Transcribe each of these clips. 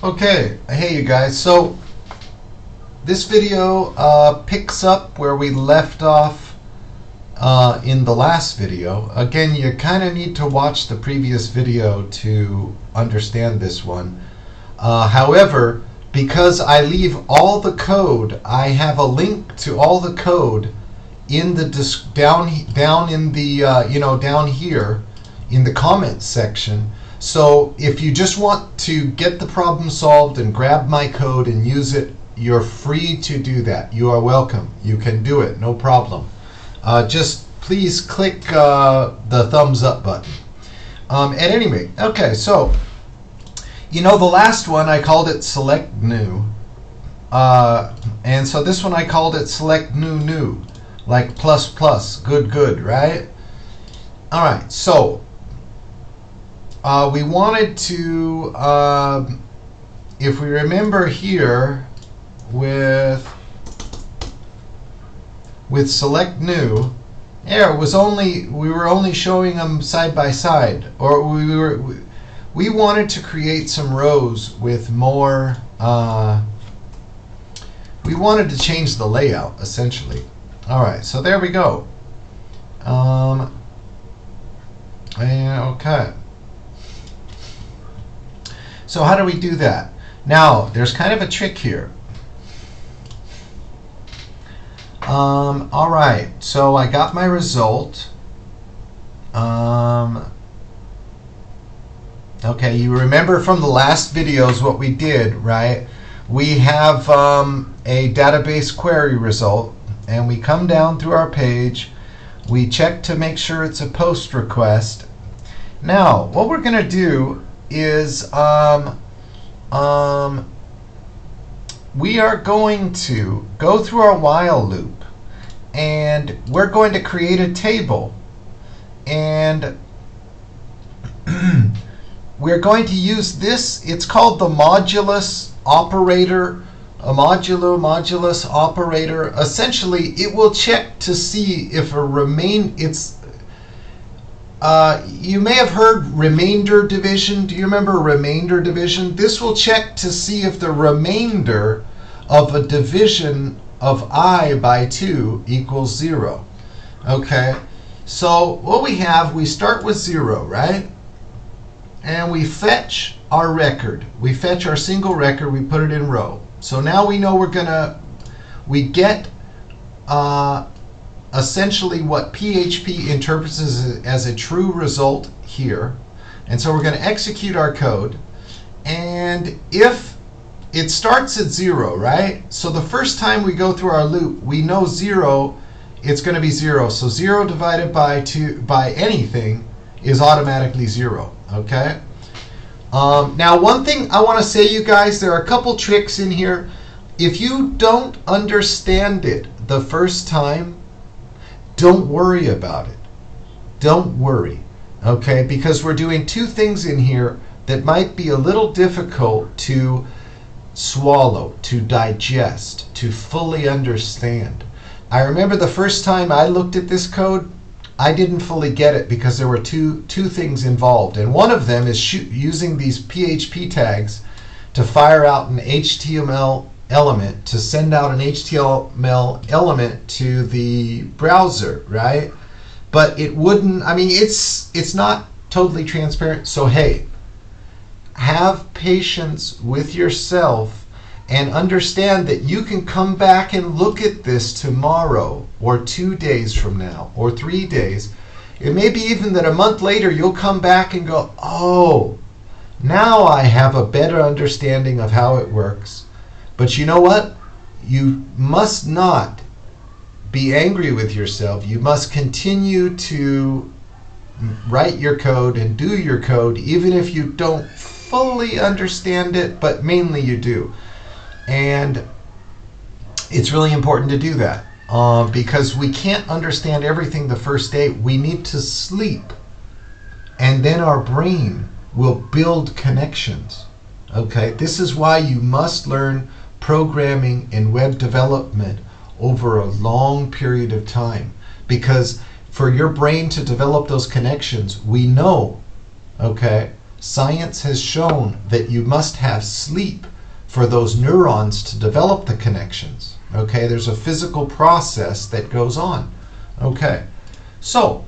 Okay, hey you guys. So this video picks up where we left off in the last video. Again, you kind of need to watch the previous video to understand this one. However, because I leave all the code, I have a link to all the code in the down in the down here in the comments section. So if you just want to get the problem solved and grab my code and use it, you're free to do that. You are welcome. You can do it, no problem. Just please click the thumbs up button. At any rate, okay, so the last one I called it select new, and so this one I called it select new, like plus plus, good, right? All right, so we wanted to, if we remember here, with select new, yeah, we were only showing them side by side, or we wanted to create some rows with more. We wanted to change the layout essentially. All right, so there we go. Okay. So how do we do that? Now, there's kind of a trick here. All right, so I got my result. Okay, you remember from the last videos what we did, right? We have a database query result, and we come down through our page. We check to make sure it's a post request. Now, what we're going to do is we are going to go through our while loop, and we're going to create a table, and we're going to use this. It's called the modulus operator, a modulus operator. Essentially, it will check to see if you may have heard remainder division. Do you remember remainder division? This will check to see if the remainder of a division of I by 2 equals 0. Okay, so what we start with 0, right? And we fetch our record. We fetch our single record, we put it in row. So now we know we get essentially what PHP interprets as a true result here. And so we're going to execute our code. And if it starts at 0, right? So the first time we go through our loop, we know 0, it's going to be 0. So 0 divided by anything is automatically 0. Okay? Now, one thing I want to say, you guys, there are a couple tricks in here. If you don't understand it the first time, don't worry about it. Don't worry, okay? Because we're doing two things in here that might be a little difficult to swallow, to digest, to fully understand. I remember the first time I looked at this code, I didn't fully get it because there were two things involved. And one of them is using these PHP tags to fire out an HTML element, to send out an HTML element to the browser, right? But it wouldn't, it's not totally transparent. So hey, have patience with yourself and understand that you can come back and look at this tomorrow or 2 days from now or 3 days. It may be even that a month later you'll come back and go, oh, now I have a better understanding of how it works. But you know what? You must not be angry with yourself. You must continue to write your code and do your code, even if you don't fully understand it, but mainly you do. And it's really important to do that because we can't understand everything the first day. We need to sleep, and then our brain will build connections. Okay? This is why you must learn programming and web development over a long period of time, because for your brain to develop those connections, we know, okay, Science has shown that you must have sleep for those neurons to develop the connections. Okay, there's a physical process that goes on. Okay, so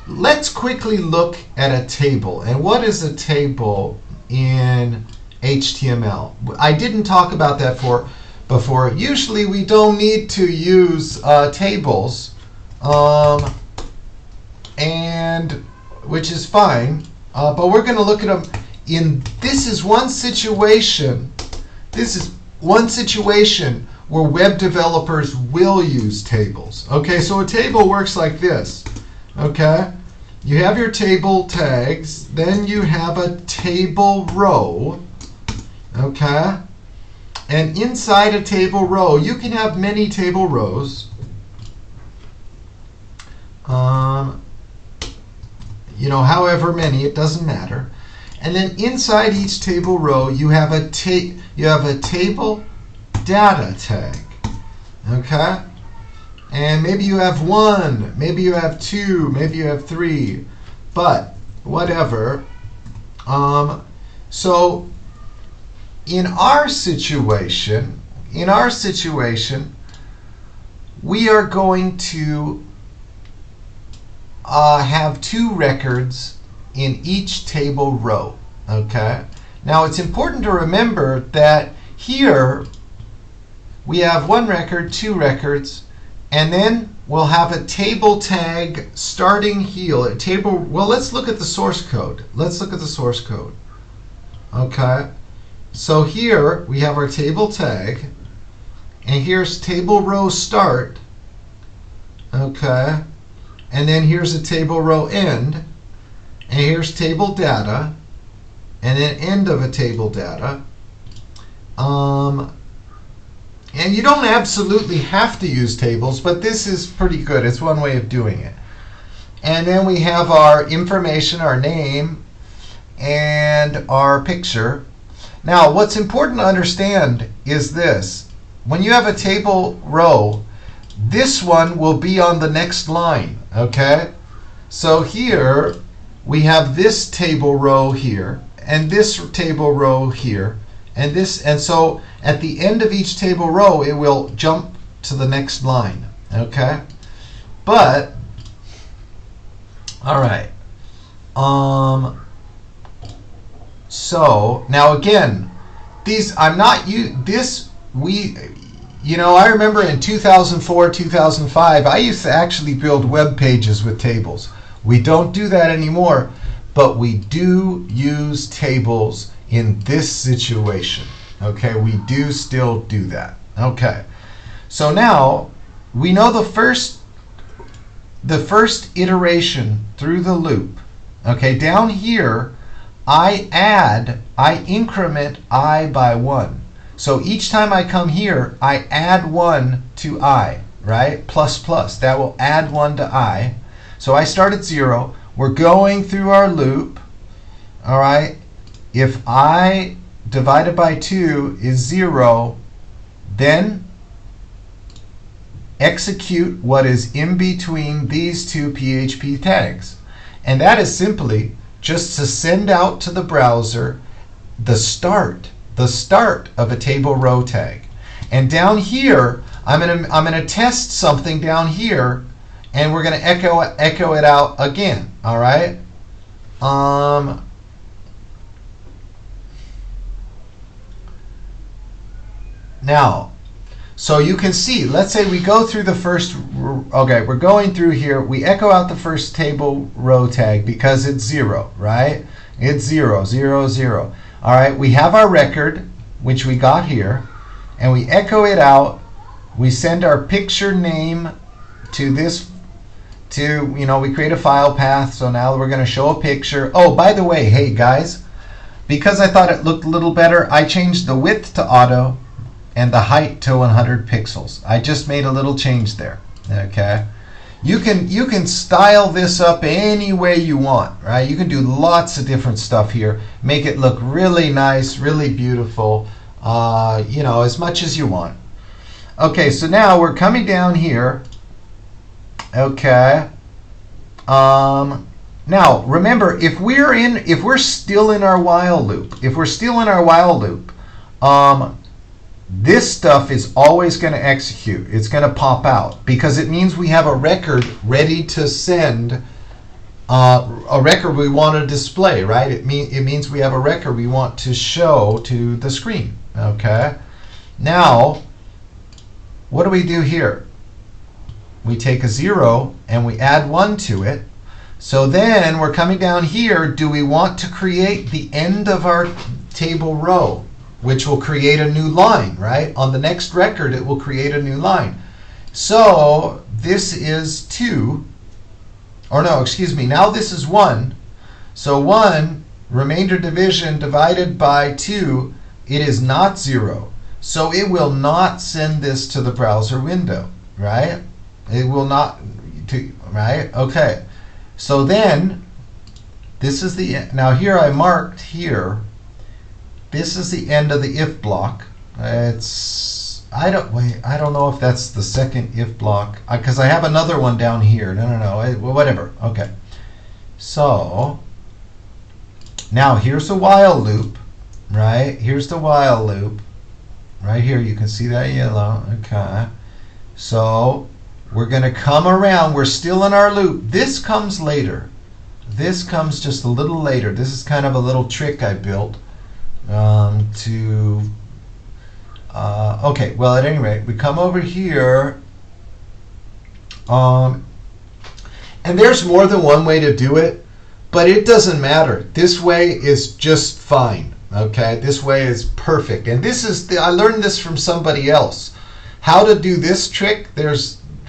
let's quickly look at a table. And what is a table in HTML? I didn't talk about that before. Usually we don't need to use tables, and which is fine, but we're going to look at them in, this is one situation where web developers will use tables. Okay, so a table works like this. Okay, you have your table tags, then you have a table row. Okay, and inside a table row, you can have many table rows. However many, it doesn't matter. And then inside each table row, you have a table data tag. Okay? And maybe you have one, maybe you have two, maybe you have three, but whatever. So in our situation, we are going to have two records in each table row. Okay? Now it's important to remember that here we have one record, two records, and then we'll have a table tag starting here. Well, let's look at the source code. Okay? So here we have our table tag, and here's table row start. Okay? And then here's a table row end, and here's table data, and then end of a table data. And you don't absolutely have to use tables, but this is pretty good. It's one way of doing it. And then we have our information, our name, and our picture. Now, what's important to understand is this. When you have a table row, this one will be on the next line, okay? So here we have this table row here, and this table row here, and this, and so at the end of each table row, it will jump to the next line, okay? But, all right. So now again, these I remember in 2004, 2005, I used to actually build web pages with tables. We don't do that anymore, but we do use tables in this situation. Okay, we do still do that. Okay, so now we know the first iteration through the loop. Okay, down here, I increment I by 1. So each time I come here, I add 1 to I, right? Plus plus, that will add 1 to I. So I start at 0. We're going through our loop, all right? If I divided by 2 is 0, then execute what is in between these two PHP tags. And that is simply just to send out to the browser the start of a table row tag. And down here, I'm gonna test something down here, and we're gonna echo it out again. All right. Now, so you can see, let's say we go through the first, okay, we're going through here, we echo out the first table row tag because it's 0, right? It's 0, 0, 0. All right, we have our record, which we got here, and we echo it out. We send our picture name to this, we create a file path, so now we're going to show a picture. Oh, by the way, hey guys, because I thought it looked a little better, I changed the width to auto and the height to 100 pixels. I just made a little change there, okay? You can style this up any way you want, right? You can do lots of different stuff here. Make it look really nice, really beautiful, as much as you want. Okay, so now we're coming down here. Okay. Now, remember, if we're still in our while loop, this stuff is always going to execute. It's going to pop out because it means we have a record ready to send, a record we want to display, right? It means we have a record we want to show to the screen. Okay. Now, what do we do here? We take a 0 and we add 1 to it. So then we're coming down here. Do we want to create the end of our table row, which will create a new line, right? On the next record, it will create a new line. So this is 2, or no, excuse me, now this is 1. So 1, remainder division divided by 2, it is not 0. So it will not send this to the browser window, right? It will not, right? Okay. So then, this is the end. Now here I marked here, this is the end of the if block. I don't know if that's the second if block, because I have another one down here. No, whatever. Okay. So, now here's the while loop, right? Here's the while loop. Right here, you can see that yellow. Okay. So, we're going to come around. We're still in our loop. This comes later. This comes just a little later. This is kind of a little trick I built okay, well, at any rate, we come over here. And there's more than one way to do it, but it doesn't matter. This way is just fine. Okay, this way is perfect. And this is, I learned this from somebody else. How to do this trick,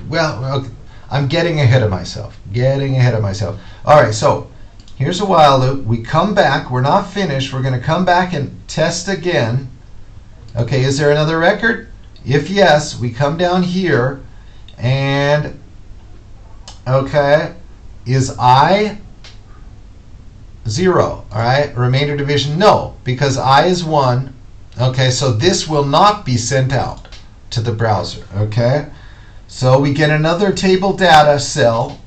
well, I'm getting ahead of myself. All right, so here's a while loop. We come back. We're not finished. We're going to come back and test again. Okay, is there another record? If yes, we come down here and, okay, is I 0? All right, remainder division, no, because I is 1. Okay, so this will not be sent out to the browser. Okay. So we get another table data cell.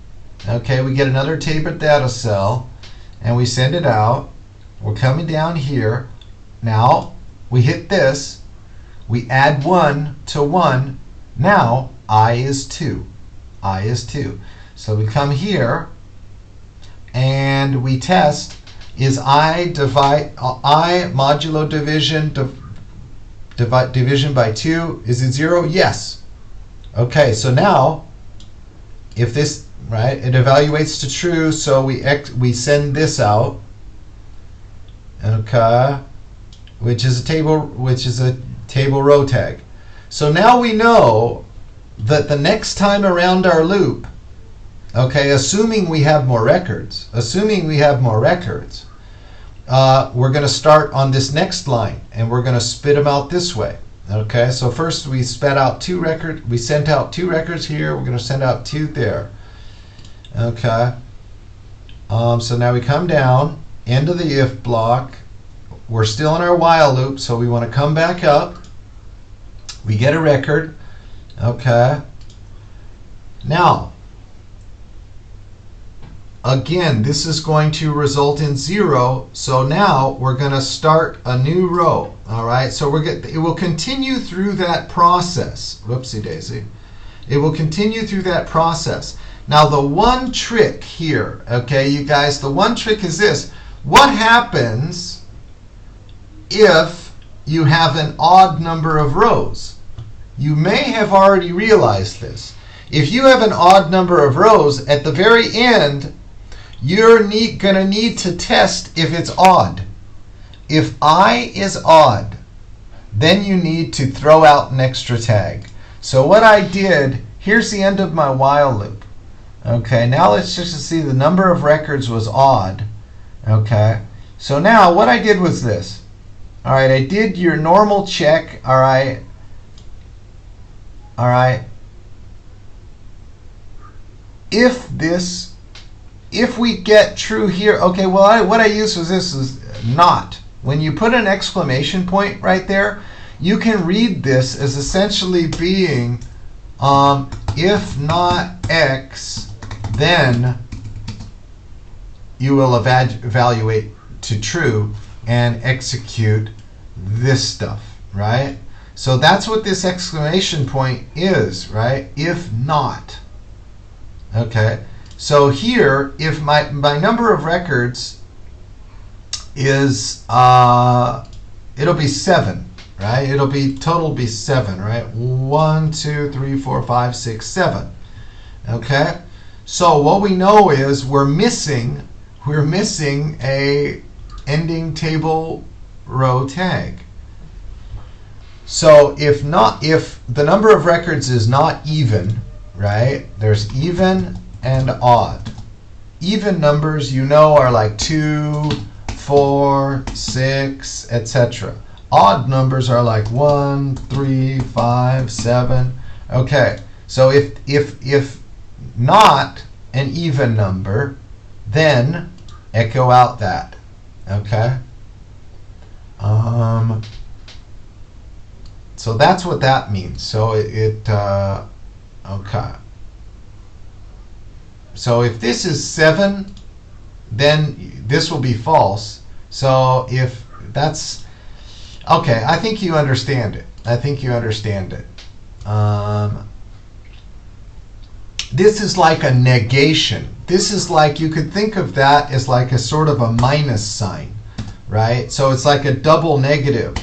Okay, we get another table data cell, and we send it out. We're coming down here. Now, we hit this. We add 1 to 1. Now, I is 2. I is 2. So we come here, and we test, is I modulo division, division by 2, is it 0? Yes. Okay, so now, if this, right, it evaluates to true, so we send this out, okay, which is a table row tag. So now we know that the next time around our loop, okay, assuming we have more records, we're going to start on this next line, and we're going to spit them out this way. Okay, so first we sent out 2 records here. We're going to send out 2 there. Okay. So now we come down, end of the if block. We're still in our while loop, so we want to come back up. We get a record. Okay. Now, again, this is going to result in 0. So now we're going to start a new row. All right, so it will continue through that process. Whoopsie daisy. It will continue through that process. Now, the one trick here, okay, you guys, the one trick is this. What happens if you have an odd number of rows? You may have already realized this. If you have an odd number of rows, at the very end, you're going to need to test if it's odd. If I is odd, then you need to throw out an extra tag. So what I did, here's the end of my while loop. Okay, now let's just see the number of records was odd. Okay, so now what I did was this. All right, I did your normal check. All right. If we get true here, okay, well, what I used was this is not. When you put an exclamation point right there, you can read this as essentially being, if not X, then you will evaluate to true and execute this stuff, right? So that's what this exclamation point is, right? If not. Okay, so here, if my number of records is, it'll be 7, right? It'll be, total be 7, right? 1, 2, 3, 4, 5, 6, 7. Okay, so what we know is we're missing a ending table row tag. So if the number of records is not even, right? There's even and odd. Even numbers, you know, are like 2, 4, 6, etc. Odd numbers are like 1, 3, 5, 7. Okay, so if not an even number, then echo out that. Okay. So that's what that means. So okay. So if this is 7, then this will be false. So if that's okay, I think you understand it. I think you understand it. This is like a negation. This is like, you could think of that as like a sort of a minus sign, right? So it's like a double negative.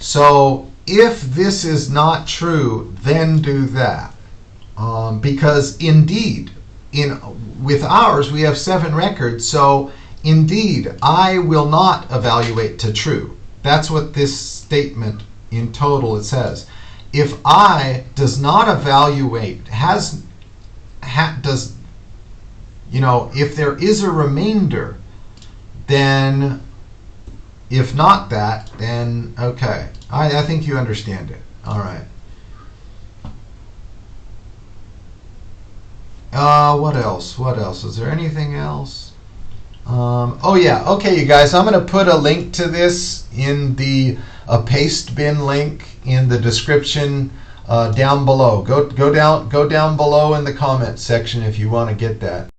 So if this is not true, then do that. Because indeed, with ours, we have 7 records. So indeed, I will not evaluate to true. That's what this statement in total it says. If I does not evaluate, if there is a remainder, then if not that, then okay. I think you understand it. All right. What else? What else? Is there anything else? Oh yeah. Okay, you guys. I'm going to put a link to this in the paste bin link in the description down below. Go down below in the comment section if you want to get that.